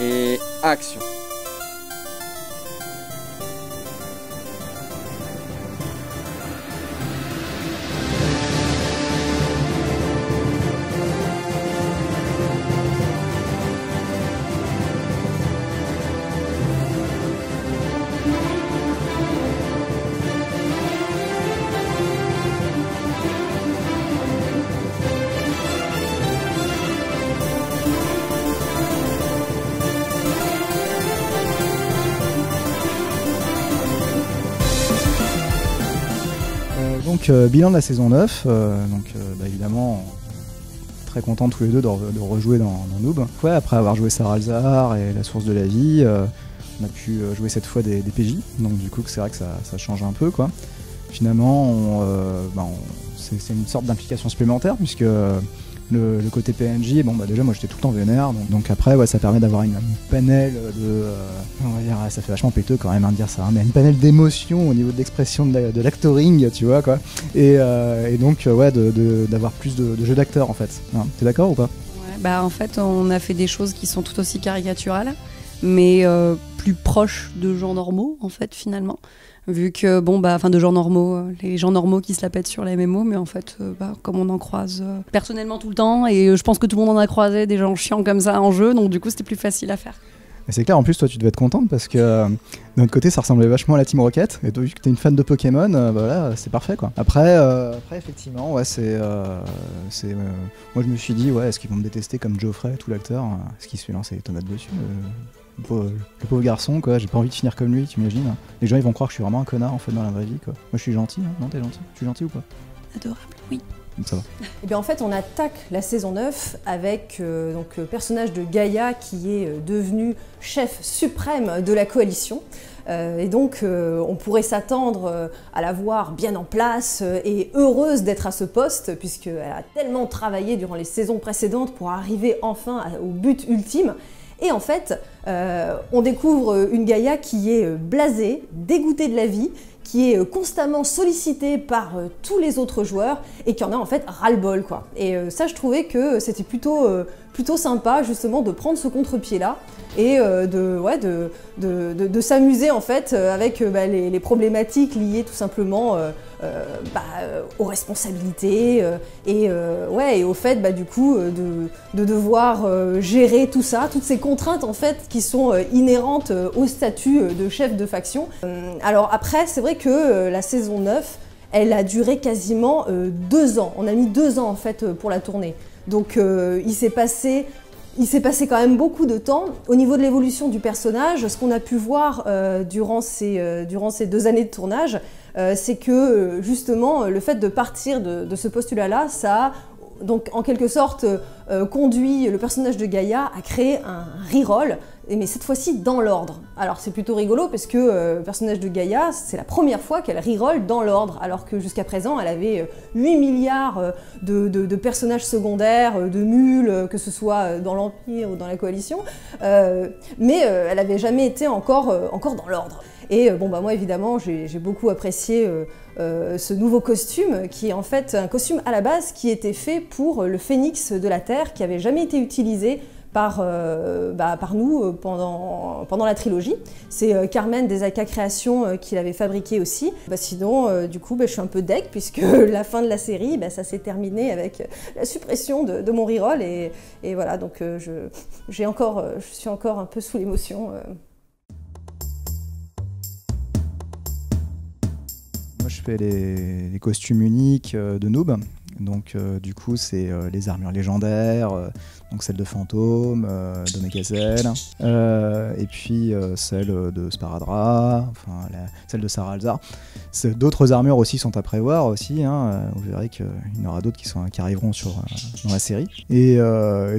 Et action. Bilan de la saison 9, évidemment très content tous les deux de rejouer dans Noob. Ouais, après avoir joué Saralzar et La Source de la Vie, on a pu jouer cette fois des PJ, donc du coup c'est vrai que ça change un peu quoi. Finalement c'est une sorte d'implication supplémentaire puisque le côté PNJ, déjà moi j'étais tout le temps vénère, donc après ouais, ça permet d'avoir une panel de, on va dire, ça fait vachement péteux quand même de dire ça, hein, mais une panel d'émotions au niveau de l'expression de l'actoring, tu vois quoi, et donc ouais, d'avoir plus de jeux d'acteurs en fait. Hein, t'es d'accord ou pas? Ouais, en fait on a fait des choses qui sont tout aussi caricaturales, mais plus proches de gens normaux en fait finalement. Vu que, de gens normaux, les gens normaux qui se la pètent sur les MMO, mais en fait, comme on en croise personnellement tout le temps, et je pense que tout le monde en a croisé des gens chiants comme ça en jeu, donc du coup c'était plus facile à faire. Et c'est clair, en plus toi tu devais être contente parce que de notre côté ça ressemblait vachement à la Team Rocket, et toi vu que t'es une fan de Pokémon, voilà, c'est parfait quoi. Après effectivement, ouais, moi je me suis dit, ouais, est-ce qu'ils vont me détester comme Geoffrey, tout l'acteur, est-ce qu'il se fait lancer les tomates dessus le pauvre garçon quoi, j'ai pas envie de finir comme lui, tu imagines. Les gens ils vont croire que je suis vraiment un connard en fait dans la vraie vie quoi. Moi je suis gentil, hein. Non t'es gentil? Je suis gentil ou pas? Adorable, oui. Donc ça va. Et bien en fait on attaque la saison 9 avec le personnage de Gaïa qui est devenu chef suprême de la coalition. Et donc on pourrait s'attendre à la voir bien en place et heureuse d'être à ce poste puisqu'elle a tellement travaillé durant les saisons précédentes pour arriver enfin au but ultime. Et en fait, on découvre une Gaïa qui est blasée, dégoûtée de la vie, qui est constamment sollicitée par tous les autres joueurs et qui en a en fait ras-le-bol quoi. Et ça, je trouvais que c'était plutôt sympa justement de prendre ce contre-pied-là et de s'amuser en fait avec les problématiques liées tout simplement aux responsabilités et au fait du coup de devoir gérer tout ça, toutes ces contraintes en fait qui sont inhérentes au statut de chef de faction. Alors après c'est vrai que la saison 9 elle a duré quasiment 2 ans, on a mis 2 ans en fait pour la tourner, donc il s'est passé quand même beaucoup de temps. Au niveau de l'évolution du personnage, ce qu'on a pu voir durant ces 2 années de tournage, c'est que justement le fait de partir de ce postulat-là, ça a donc en quelque sorte conduit le personnage de Gaïa à créer un reroll, mais cette fois-ci dans l'ordre. Alors c'est plutôt rigolo parce que le personnage de Gaïa, c'est la première fois qu'elle reroll dans l'ordre, alors que jusqu'à présent elle avait 8 milliards de personnages secondaires, de mules, que ce soit dans l'Empire ou dans la Coalition, mais elle n'avait jamais été encore dans l'ordre. Et moi évidemment j'ai beaucoup apprécié ce nouveau costume qui est en fait un costume à la base qui était fait pour le phénix de la Terre, qui avait jamais été utilisé par nous pendant la trilogie. C'est Carmen des AK Créations qui l'avait fabriqué aussi. Sinon, du coup, je suis un peu deg puisque la fin de la série, ça s'est terminé avec la suppression de mon reroll et voilà, donc je suis encore un peu sous l'émotion. Moi je fais les costumes uniques de Noob. Donc du coup c'est les armures légendaires, donc celle de Fantôme, de Mekazel, et puis celle de Sparadra, celle de Saralzar. D'autres armures aussi sont à prévoir aussi, hein, vous verrez qu'il y en aura d'autres qui arriveront dans la série. Et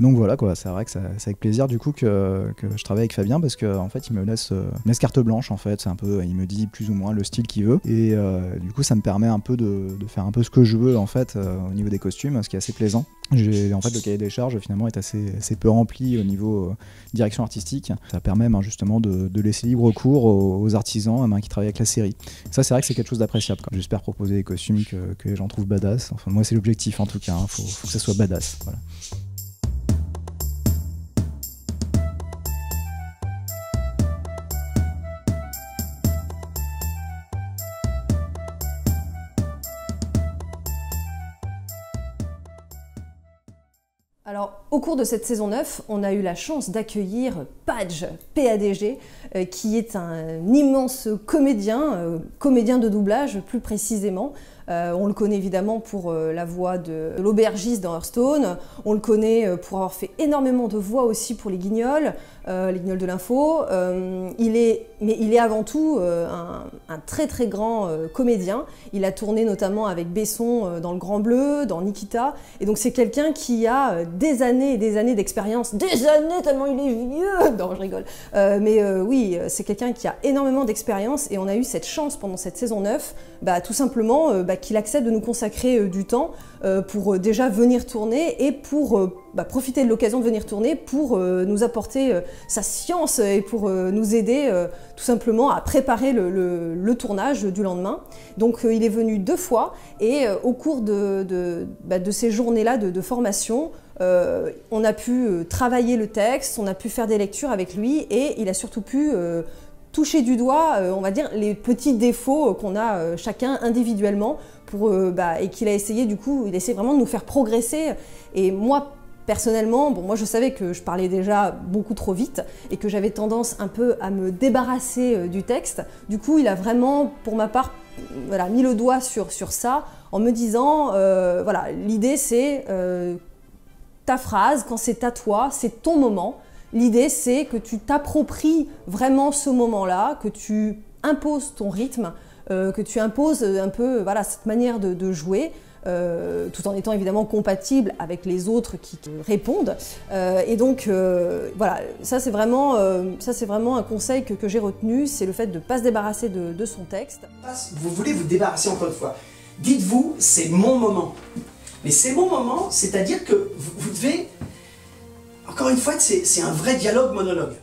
donc voilà quoi, c'est vrai que c'est avec plaisir du coup que je travaille avec Fabien parce qu'en fait il me laisse carte blanche en fait, c'est un peu, il me dit plus ou moins le style qu'il veut et du coup ça me permet un peu de faire un peu ce que je veux en fait au niveau des costumes, ce qui est assez plaisant. En fait le cahier des charges finalement est assez peu rempli au niveau direction artistique. Ça permet justement de laisser libre cours aux artisans qui travaillent avec la série. Ça c'est vrai que c'est quelque chose d'appréciable. J'espère proposer des costumes que les gens trouvent badass. Enfin moi c'est l'objectif en tout cas, faut que ça soit badass. Voilà. Alors, au cours de cette saison 9, on a eu la chance d'accueillir Padge, PADG, qui est un immense comédien, comédien de doublage plus précisément. On le connaît évidemment pour la voix de l'aubergiste dans Hearthstone, on le connaît pour avoir fait énormément de voix aussi pour les Guignols de l'info. Il est avant tout un très très grand comédien. Il a tourné notamment avec Besson dans Le Grand Bleu, dans Nikita, et donc c'est quelqu'un qui a des années et des années d'expérience. Des années tellement il est vieux. Non, je rigole. Oui, c'est quelqu'un qui a énormément d'expérience et on a eu cette chance pendant cette saison 9, tout simplement qu'il accepte de nous consacrer du temps pour déjà venir tourner et pour profiter de l'occasion de venir tourner pour nous apporter sa science et pour nous aider tout simplement à préparer le tournage du lendemain. Donc il est venu 2 fois et au cours de ces journées-là de formation, on a pu travailler le texte, on a pu faire des lectures avec lui et il a surtout pu toucher du doigt, on va dire, les petits défauts qu'on a chacun individuellement et qu'il a essayé du coup, il a essayé vraiment de nous faire progresser. Et moi, personnellement, moi je savais que je parlais déjà beaucoup trop vite et que j'avais tendance un peu à me débarrasser du texte. Du coup, il a vraiment, pour ma part, mis le doigt sur ça en me disant, l'idée c'est ta phrase, quand c'est à toi, c'est ton moment. L'idée, c'est que tu t'appropries vraiment ce moment-là, que tu imposes ton rythme, que tu imposes un peu cette manière de jouer, tout en étant évidemment compatible avec les autres qui te répondent. Et donc, ça c'est vraiment un conseil que j'ai retenu, c'est le fait de ne pas se débarrasser de son texte. Vous voulez vous débarrasser encore une fois. Dites-vous, c'est mon moment. Mais c'est mon moment, c'est-à-dire que vous devez... Encore une fois, c'est un vrai dialogue-monologue.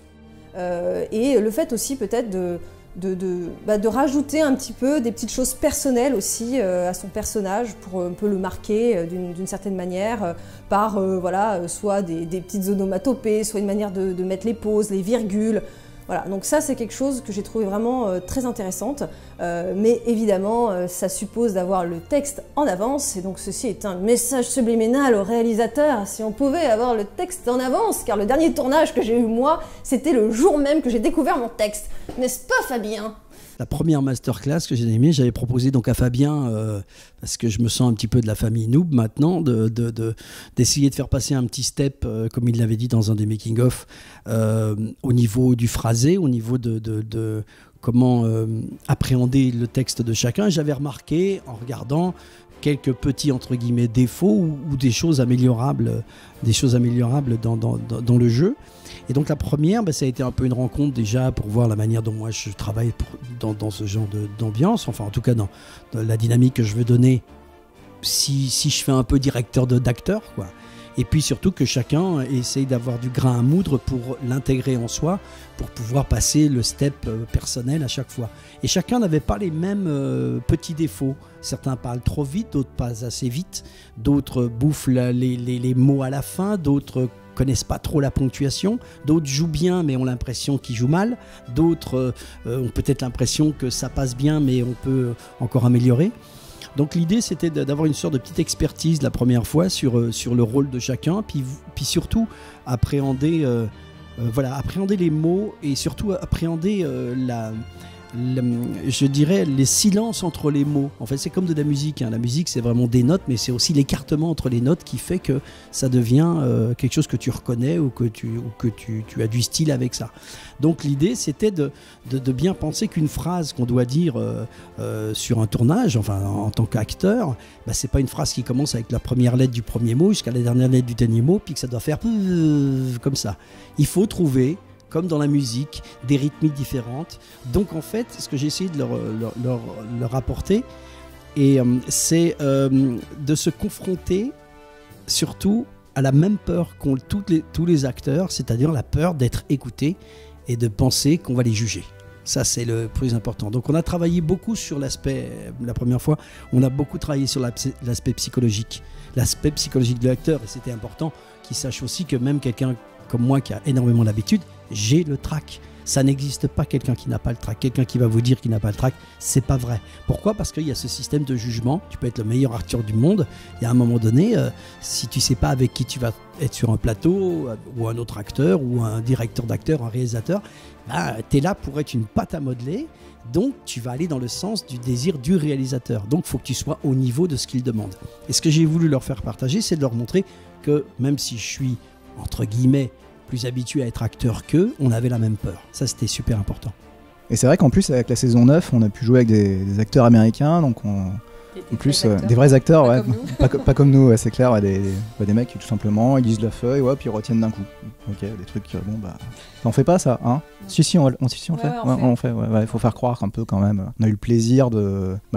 Et le fait aussi peut-être de rajouter un petit peu des petites choses personnelles aussi à son personnage pour un peu le marquer d'une certaine manière par soit des petites onomatopées, soit une manière de mettre les pauses, les virgules. Voilà, donc ça c'est quelque chose que j'ai trouvé vraiment très intéressante, mais évidemment ça suppose d'avoir le texte en avance et donc ceci est un message subliminal au réalisateur, si on pouvait avoir le texte en avance, car le dernier tournage que j'ai eu moi, c'était le jour même que j'ai découvert mon texte, n'est-ce pas Fabien ? La première masterclass que j'ai aimée, j'avais proposé donc à Fabien, parce que je me sens un petit peu de la famille Noob maintenant, d'essayer de faire passer un petit step, comme il l'avait dit dans un des making-of, au niveau du phrasé, au niveau de comment appréhender le texte de chacun. J'avais remarqué, en regardant, quelques petits entre guillemets défauts ou des choses améliorables dans le jeu. Et donc la première, ça a été un peu une rencontre déjà pour voir la manière dont moi je travaille dans ce genre d'ambiance, enfin en tout cas dans la dynamique que je veux donner si je fais un peu directeur d'acteur, quoi. Et puis surtout que chacun essaye d'avoir du grain à moudre pour l'intégrer en soi, pour pouvoir passer le step personnel à chaque fois. Et chacun n'avait pas les mêmes petits défauts. Certains parlent trop vite, d'autres pas assez vite, d'autres bouffent les mots à la fin, d'autres connaissent pas trop la ponctuation, d'autres jouent bien mais ont l'impression qu'ils jouent mal, d'autres ont peut-être l'impression que ça passe bien mais on peut encore améliorer. Donc l'idée c'était d'avoir une sorte de petite expertise la première fois sur le rôle de chacun, puis surtout appréhender les mots et surtout appréhender je dirais les silences entre les mots. En fait c'est comme de la musique, hein. La musique c'est vraiment des notes, mais c'est aussi l'écartement entre les notes qui fait que ça devient quelque chose que tu reconnais ou que tu as du style avec ça. Donc l'idée c'était de bien penser qu'une phrase qu'on doit dire sur un tournage, enfin en tant qu'acteur, c'est pas une phrase qui commence avec la première lettre du premier mot jusqu'à la dernière lettre du dernier mot, puis que ça doit faire comme ça. Il faut trouver, comme dans la musique, des rythmiques différentes. Donc en fait, ce que j'ai essayé de leur apporter, c'est de se confronter surtout à la même peur qu'ont tous les acteurs, c'est-à-dire la peur d'être écoutés et de penser qu'on va les juger. Ça, c'est le plus important. Donc on a travaillé beaucoup sur l'aspect, la première fois, on a beaucoup travaillé sur l'aspect psychologique. L'aspect psychologique de l'acteur, et c'était important qu'il sache aussi que même quelqu'un comme moi qui a énormément d'habitude, j'ai le trac. Ça n'existe pas quelqu'un qui n'a pas le trac. Quelqu'un qui va vous dire qu'il n'a pas le trac, c'est pas vrai. Pourquoi? Parce qu'il y a ce système de jugement. Tu peux être le meilleur acteur du monde. Il y a un moment donné, si tu sais pas avec qui tu vas être sur un plateau, ou un autre acteur, ou un directeur d'acteur, un réalisateur, tu es là pour être une pâte à modeler. Donc, tu vas aller dans le sens du désir du réalisateur. Donc, il faut que tu sois au niveau de ce qu'il demande. Et ce que j'ai voulu leur faire partager, c'est de leur montrer que même si je suis, entre guillemets, plus habitué à être acteur qu'eux, on avait la même peur. Ça, c'était super important. Et c'est vrai qu'en plus, avec la saison 9, on a pu jouer avec des acteurs américains, donc en plus, des vrais acteurs, pas ouais, comme nous. pas comme nous, ouais, c'est clair, ouais, des mecs qui tout simplement, ils lisent la feuille, ouais, puis ils retiennent d'un coup. Ok, des trucs, bon bah, on fait pas ça, hein? Si, on le fait. On le fait, ouais, faut faire croire un peu quand même. On a eu le plaisir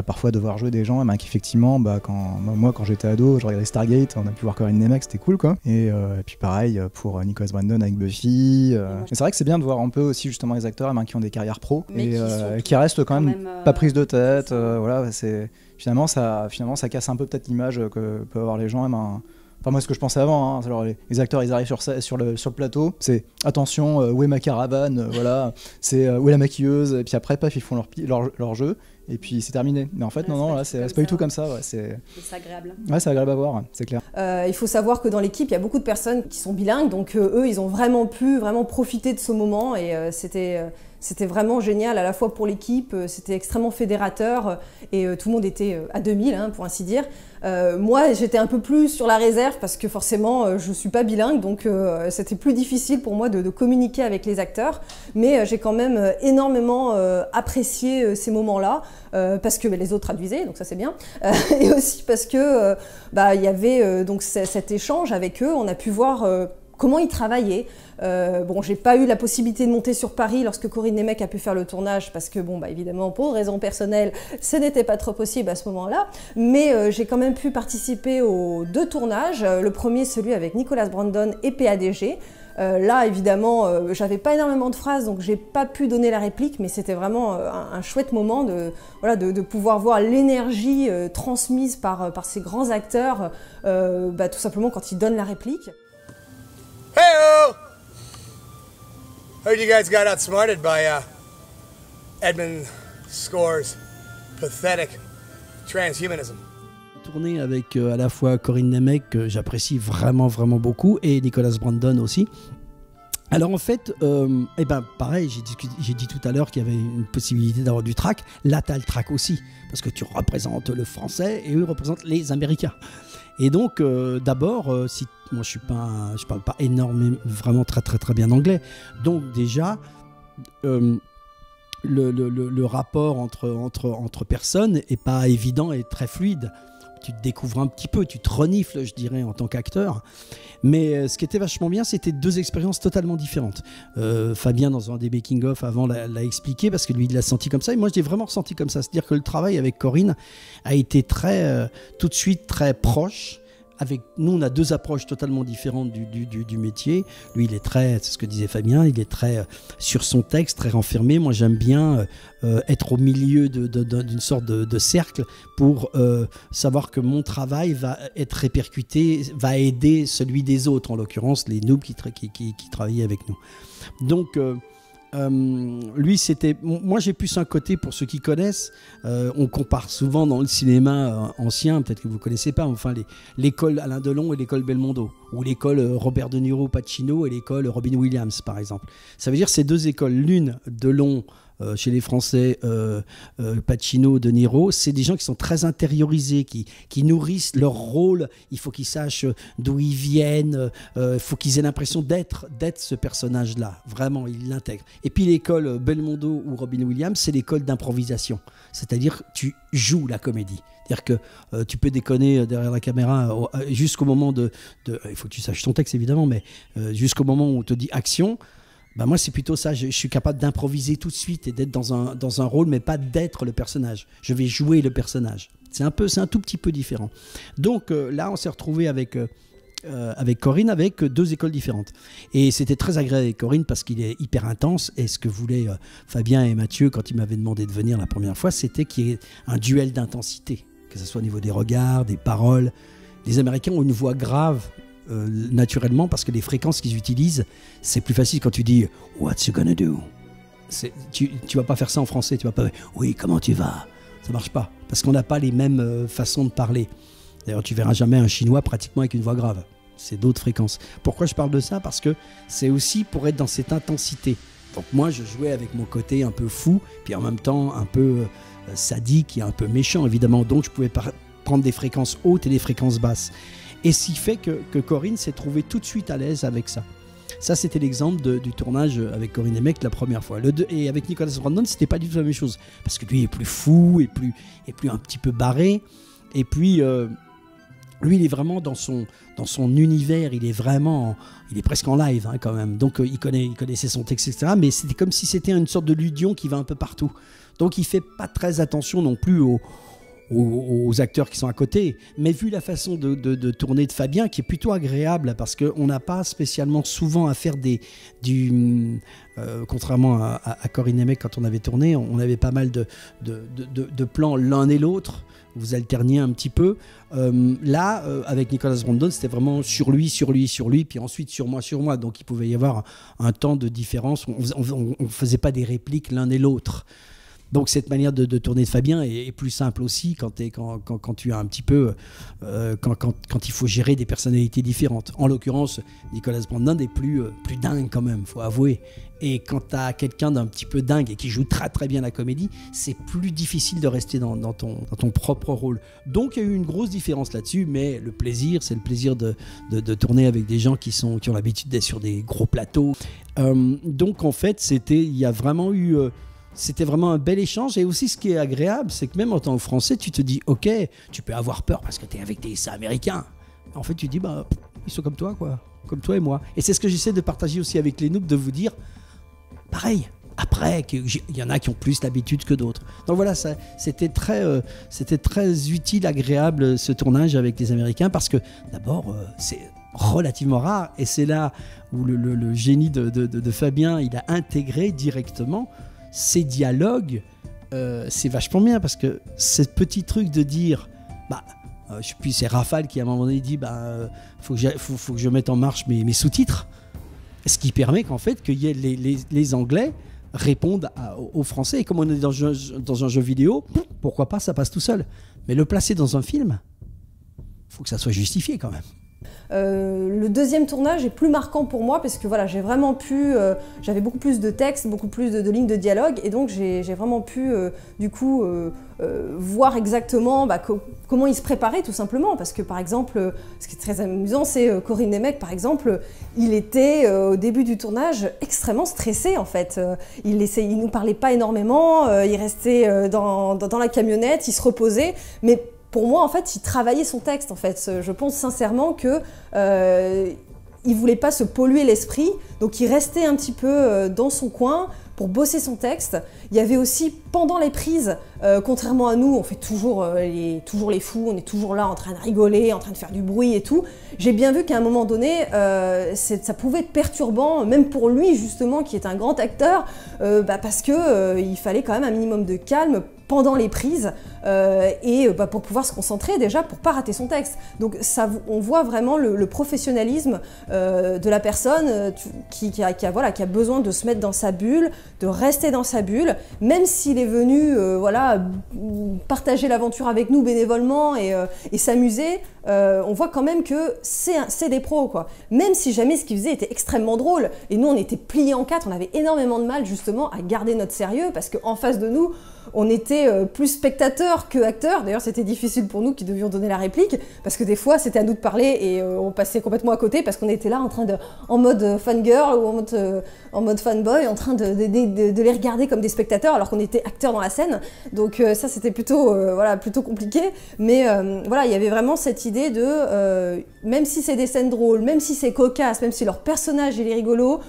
parfois de voir jouer des gens, qu'effectivement, moi quand j'étais ado, je regardais Stargate, on a pu voir Corinne Nemec, c'était cool quoi. Et puis pareil pour Nicholas Brandon avec Buffy. Mais c'est vrai que c'est bien de voir un peu aussi justement les acteurs qui ont des carrières pro et qui restent quand même pas prises de tête. Voilà, c'est finalement ça casse un peu peut-être l'image que peuvent avoir les gens. Enfin moi ce que je pensais avant, hein, alors les acteurs ils arrivent sur le plateau, c'est attention où est ma caravane, voilà, c'est où est la maquilleuse, et puis après paf ils font leur jeu et puis c'est terminé. Mais en fait non là c'est pas du tout comme ça, ouais, c'est agréable. Ouais, c'est agréable à voir, c'est clair. Il faut savoir que dans l'équipe il y a beaucoup de personnes qui sont bilingues, donc eux ils ont vraiment pu profiter de ce moment et c'était vraiment génial à la fois pour l'équipe, c'était extrêmement fédérateur et tout le monde était à 2000 pour ainsi dire. Moi j'étais un peu plus sur la réserve parce que forcément je suis pas bilingue, donc c'était plus difficile pour moi de communiquer avec les acteurs, mais j'ai quand même énormément apprécié ces moments-là parce que les autres traduisaient, donc ça c'est bien, et aussi parce que il y avait donc cet échange avec eux, on a pu voir comment ils travaillaient. J'ai pas eu la possibilité de monter sur Paris lorsque Corinne Nemec a pu faire le tournage parce que évidemment pour raisons personnelles ce n'était pas trop possible à ce moment-là, mais j'ai quand même pu participer aux 2 tournages, le premier celui avec Nicholas Brandon et PADG. Là évidemment j'avais pas énormément de phrases donc j'ai pas pu donner la réplique, mais c'était vraiment un chouette moment de pouvoir voir l'énergie transmise par ces grands acteurs tout simplement quand ils donnent la réplique. Hey-oh! Heard you guys got outsmarted by Edmund Score's pathetic transhumanism. Tourné avec à la fois Corinne Nemec, que j'apprécie vraiment beaucoup, et Nicholas Brandon aussi. Alors en fait, pareil, j'ai dit tout à l'heure qu'il y avait une possibilité d'avoir du track. Là, tu as le track aussi, parce que tu représentes le français et eux représentent les Américains. Et donc, d'abord, moi je parle pas énormément, vraiment très bien anglais. Donc déjà, le rapport entre personnes est pas évident et très fluide. Tu te découvres un petit peu, tu te renifles, je dirais, en tant qu'acteur. Mais ce qui était vachement bien, c'était 2 expériences totalement différentes. Fabien, dans un des making-of avant, l'a expliqué parce que lui, il l'a senti comme ça. Et moi, je l'ai vraiment ressenti comme ça. C'est-à-dire que le travail avec Corinne a été tout de suite très proche. Avec nous, on a 2 approches totalement différentes du métier. Lui, il est c'est ce que disait Fabien, il est très sur son texte, très renfermé. Moi, j'aime bien être au milieu d'une sorte de cercle pour savoir que mon travail va être répercuté, va aider celui des autres, en l'occurrence les noobs qui travaillaient avec nous. Donc, lui, c'était... Moi, j'ai plus un côté, pour ceux qui connaissent, on compare souvent dans le cinéma ancien, peut-être que vous ne connaissez pas, enfin l'école Alain Delon et l'école Belmondo, ou l'école Robert De Niro Pacino et l'école Robin Williams, par exemple. Ça veut dire ces 2 écoles, l'une Delon chez les Français, Pacino, De Niro, c'est des gens qui sont très intériorisés, qui nourrissent leur rôle. Il faut qu'ils sachent d'où ils viennent, il faut qu'ils aient l'impression d'être ce personnage-là. Vraiment, ils l'intègrent. Et puis l'école Belmondo ou Robin Williams, c'est l'école d'improvisation. C'est-à-dire tu joues la comédie. C'est-à-dire que tu peux déconner derrière la caméra jusqu'au moment il faut que tu saches ton texte évidemment, mais jusqu'au moment où on te dit action. Moi, c'est plutôt ça. Je suis capable d'improviser tout de suite et d'être dans un rôle, mais pas d'être le personnage. Je vais jouer le personnage. C'est un tout petit peu différent. Donc là, on s'est retrouvé avec Corinne, avec 2 écoles différentes. Et c'était très agréable avec Corinne parce qu'il est hyper intense. Et ce que voulaient Fabien et Mathieu, quand ils m'avaient demandé de venir la première fois, c'était qu'il y ait un duel d'intensité, que ce soit au niveau des regards, des paroles. Les Américains ont une voix grave. Naturellement, parce que les fréquences qu'ils utilisent, c'est plus facile quand tu dis « What's you gonna do ?» tu vas pas faire ça en français, tu vas pas oui, comment tu vas? Ça marche pas, parce qu'on n'a pas les mêmes façons de parler. D'ailleurs, tu verras jamais un chinois pratiquement avec une voix grave. C'est d'autres fréquences. Pourquoi je parle de ça? Parce que c'est aussi pour être dans cette intensité. Donc moi, je jouais avec mon côté un peu fou, puis en même temps un peu sadique et un peu méchant, évidemment. Donc je pouvais prendre des fréquences hautes et des fréquences basses. Et ce qui fait que Corinne s'est trouvée tout de suite à l'aise avec ça. Ça, c'était l'exemple du tournage avec Corinne Nemec la première fois. Et avec Nicolas Brandon, c'était pas du tout la même chose. Parce que lui est plus fou, et plus un petit peu barré. Et puis, lui, il est vraiment dans son univers. Il est presque en live hein, quand même. Donc, il connaissait son texte, etc. Mais c'était comme si c'était une sorte de Ludion qui va un peu partout. Donc, il fait pas très attention non plus aux acteurs qui sont à côté, mais vu la façon de tourner de Fabien, qui est plutôt agréable, parce qu'on n'a pas spécialement souvent à faire contrairement à Corinne Nemec, quand on avait tourné, on avait pas mal de plans l'un et l'autre, vous alterniez un petit peu. Là, avec Nicolas Brandon, c'était vraiment sur lui, puis ensuite sur moi, donc il pouvait y avoir un temps de différence, on ne faisait pas des répliques l'un et l'autre. Donc cette manière de tourner de Fabien est plus simple aussi quand tu as un petit peu quand il faut gérer des personnalités différentes. En l'occurrence, Nicolas Brandon est plus dingue quand même, faut avouer. Et quand tu as quelqu'un d'un petit peu dingue et qui joue très très bien la comédie, c'est plus difficile de rester dans ton propre rôle. Donc il y a eu une grosse différence là-dessus, mais le plaisir, c'est le plaisir de tourner avec des gens qui ont l'habitude d'être sur des gros plateaux. Donc en fait, c'était vraiment un bel échange. Et aussi, ce qui est agréable, c'est que même en tant que Français, tu te dis, ok, tu peux avoir peur parce que tu es avec des Américains. En fait, tu te dis, ils sont comme toi, quoi. Comme toi et moi. Et c'est ce que j'essaie de partager aussi avec les noobs, de vous dire, pareil, après, il y en a qui ont plus l'habitude que d'autres. Donc voilà, c'était très utile, agréable, ce tournage avec les Américains, parce que d'abord, c'est relativement rare. Et c'est là où le génie de Fabien, il a intégré directement ces dialogues. C'est vachement bien, parce que ce petit truc de dire je sais plus, c'est Rafale qui à un moment donné dit faut que je mette en marche mes sous-titres, ce qui permet qu'en fait que les Anglais répondent aux Français. Et comme on est dans un jeu vidéo, pourquoi pas, ça passe tout seul. Mais le placer dans un film, faut que ça soit justifié quand même. Le deuxième tournage est plus marquant pour moi parce que voilà, j'ai vraiment pu, j'avais beaucoup plus de textes, beaucoup plus de lignes de dialogue, et donc j'ai vraiment pu voir exactement comment il se préparait tout simplement. Parce que par exemple, ce qui est très amusant, c'est Corinne Nemec par exemple, il était au début du tournage extrêmement stressé en fait. Il nous parlait pas énormément, il restait dans la camionnette, il se reposait, mais pour moi, en fait, il travaillait son texte. En fait, je pense sincèrement que il voulait pas se polluer l'esprit, donc il restait un petit peu dans son coin pour bosser son texte. Il y avait aussi, pendant les prises, contrairement à nous, on fait toujours les fous, on est toujours là en train de rigoler, en train de faire du bruit et tout. J'ai bien vu qu'à un moment donné, ça pouvait être perturbant, même pour lui justement, qui est un grand acteur, parce que il fallait quand même un minimum de calme pendant les prises, pour pouvoir se concentrer déjà, pour pas rater son texte. Donc on voit vraiment le professionnalisme de la personne qui a besoin de se mettre dans sa bulle, de rester dans sa bulle, même s'il est venu partager l'aventure avec nous bénévolement et s'amuser. On voit quand même que c'est des pros, quoi. Même si jamais ce qu'ils faisaient était extrêmement drôle, et nous on était pliés en quatre, on avait énormément de mal justement à garder notre sérieux, parce qu'en face de nous, on était plus spectateurs que acteurs. D'ailleurs, c'était difficile pour nous qui devions donner la réplique, parce que des fois, c'était à nous de parler et on passait complètement à côté, parce qu'on était là en mode fangirl ou en mode fanboy, en train de les regarder comme des spectateurs, alors qu'on était acteurs dans la scène. Donc ça, c'était plutôt compliqué. Mais il y avait vraiment cette idée de, même si c'est des scènes drôles, même si c'est cocasse, même si leur personnage il est rigolo,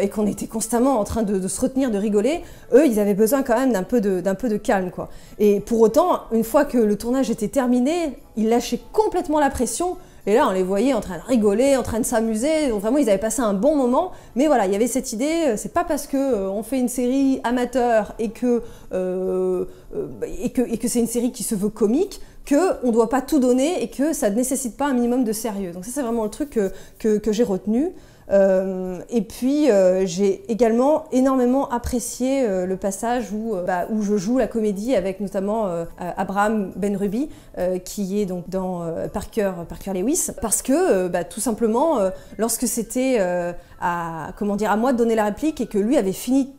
et qu'on était constamment en train de se retenir, de rigoler, eux, ils avaient besoin quand même d'un peu de calme, quoi. Et pour autant, une fois que le tournage était terminé, ils lâchaient complètement la pression, et là, on les voyait en train de rigoler, en train de s'amuser, donc vraiment, ils avaient passé un bon moment. Mais voilà, il y avait cette idée, c'est pas parce que on fait une série amateur et que c'est une série qui se veut comique qu'on ne doit pas tout donner et que ça ne nécessite pas un minimum de sérieux. Donc ça, c'est vraiment le truc que j'ai retenu. Et puis j'ai également énormément apprécié le passage où je joue la comédie avec notamment Abraham Benrubi, qui est donc dans Parker Lewis, parce que tout simplement lorsque c'était à moi de donner la réplique et que lui avait fini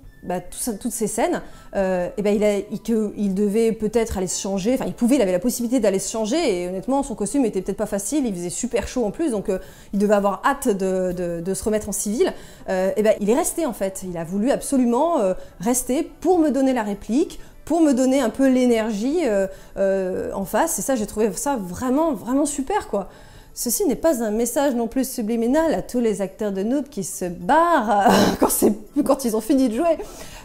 toutes ces scènes, il devait peut-être aller se changer, il avait la possibilité d'aller se changer, et honnêtement son costume était peut-être pas facile, il faisait super chaud en plus, donc il devait avoir hâte de se remettre en civil. Il est resté en fait, il a voulu absolument rester pour me donner la réplique, pour me donner un peu l'énergie en face, et ça j'ai trouvé ça vraiment, vraiment super quoi. Ceci n'est pas un message non plus subliminal à tous les acteurs de Noob qui se barrent quand ils ont fini de jouer.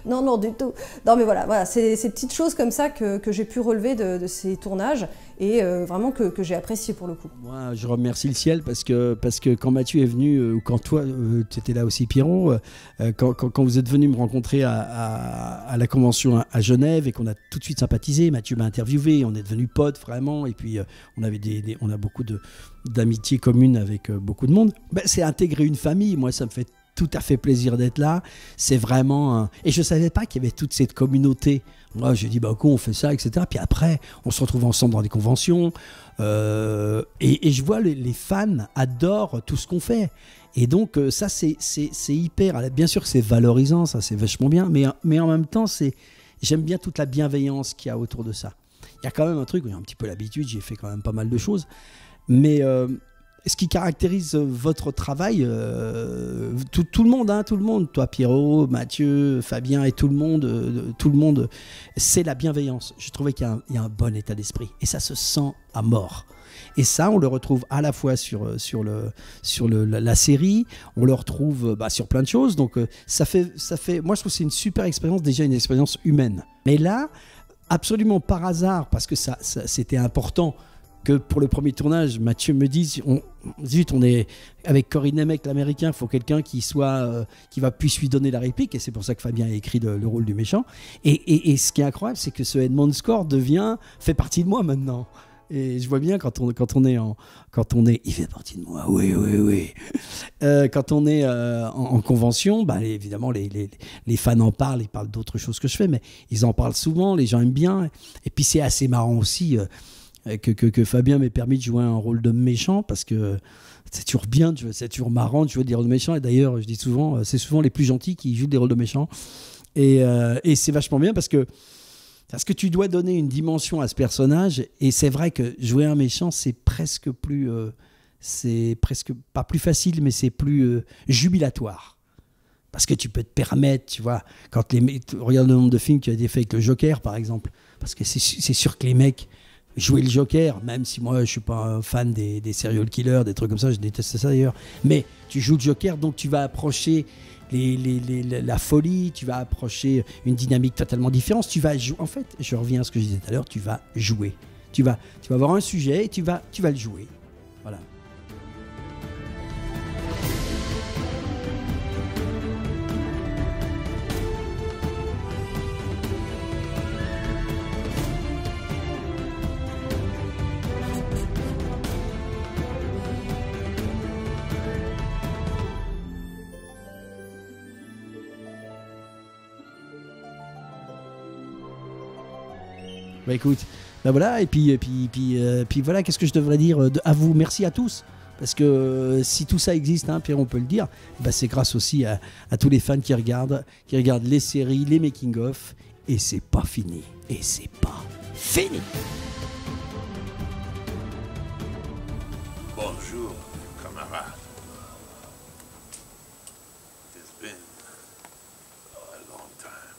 Non, non, du tout. Non, mais voilà, c'est ces petites choses comme ça que j'ai pu relever de ces tournages et vraiment que j'ai apprécié pour le coup. Moi, je remercie le ciel parce que quand Mathieu est venu, ou quand toi, tu étais là aussi, Pierrot, quand vous êtes venu me rencontrer à la convention à Genève et qu'on a tout de suite sympathisé, Mathieu m'a interviewé, on est devenus potes vraiment, et puis on a beaucoup d'amitié commune avec beaucoup de monde. C'est intégrer une famille, moi ça me fait tout à fait plaisir d'être là. C'est vraiment et je savais pas qu'il y avait toute cette communauté. Moi j'ai dit on fait ça, etc. Puis après on se retrouve ensemble dans des conventions et je vois les fans adorent tout ce qu'on fait. Et donc ça c'est hyper, bien sûr que c'est valorisant, ça c'est vachement bien, mais en même temps j'aime bien toute la bienveillance qu'il y a autour de ça. Il y a quand même un truc, j'ai un petit peu l'habitude, j'ai fait quand même pas mal de choses, mais ce qui caractérise votre travail, tout le monde, toi Pierrot, Mathieu, Fabien et tout le monde, c'est la bienveillance. Je trouvais qu'il y a un bon état d'esprit et ça se sent à mort. Et ça, on le retrouve à la fois sur la série, on le retrouve sur plein de choses. Donc ça fait, moi je trouve que c'est une super expérience, déjà une expérience humaine. Mais là, absolument par hasard, parce que ça c'était important, que pour le premier tournage, Mathieu me dise, on est avec Corinne Nemec, l'américain, il faut quelqu'un qui puisse lui donner la réplique, et c'est pour ça que Fabien a écrit le rôle du méchant. Et ce qui est incroyable, c'est que ce Edmond Score fait partie de moi maintenant. Et je vois bien quand on est, il fait partie de moi, oui. Quand on est en convention, évidemment les fans en parlent, ils parlent d'autres choses que je fais, mais ils en parlent souvent, les gens aiment bien. Et puis c'est assez marrant aussi. Que Fabien m'ait permis de jouer un rôle de méchant, parce que c'est toujours bien, c'est toujours marrant de jouer des rôles de méchants, et d'ailleurs je dis souvent, c'est souvent les plus gentils qui jouent des rôles de méchants, et c'est vachement bien parce que tu dois donner une dimension à ce personnage, et c'est vrai que jouer un méchant c'est presque pas plus facile, mais c'est plus jubilatoire. Parce que tu peux te permettre, tu vois, regarde le nombre de films qui ont été faits avec le Joker par exemple, parce que c'est sûr que les mecs jouer le Joker, même si moi je suis pas un fan des serial killers, des trucs comme ça, je déteste ça d'ailleurs, mais tu joues le Joker, donc tu vas approcher la folie, tu vas approcher une dynamique totalement différente, tu vas jouer, en fait, je reviens à ce que je disais tout à l'heure, tu vas jouer, tu vas avoir un sujet et tu vas le jouer, voilà. Écoute, voilà, et puis voilà, qu'est-ce que je devrais dire à vous, merci à tous, parce que si tout ça existe, Pierre, on peut le dire, c'est grâce aussi à tous les fans qui regardent les séries, les making-of, et c'est pas fini, Bonjour, camarade. It's been a long time.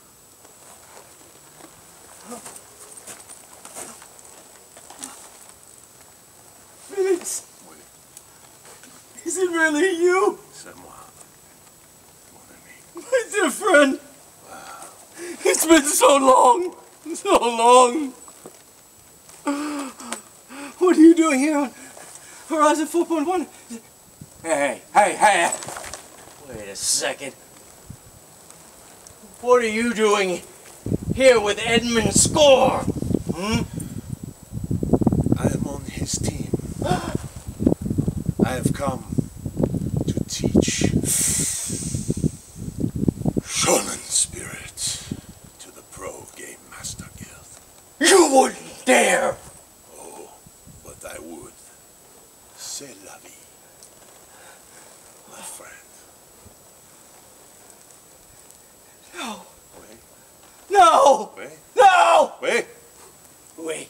Felix! Is it really you? C'est moi, mon ami. My dear friend! It's been so long! So long! What are you doing here on Horizon 4.1? Hey! Wait a second. What are you doing here with Edmund Score? I am on his team. I have come to teach teach Shonen Spirit to the Pro Game Master Guild. You wouldn't dare! Oh, but I would. C'est la vie, my friend. No! Wait, No! wait, No! wait, Wait.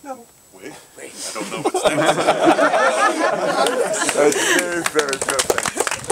No. wait. I don't know what's next. That's very, very perfect.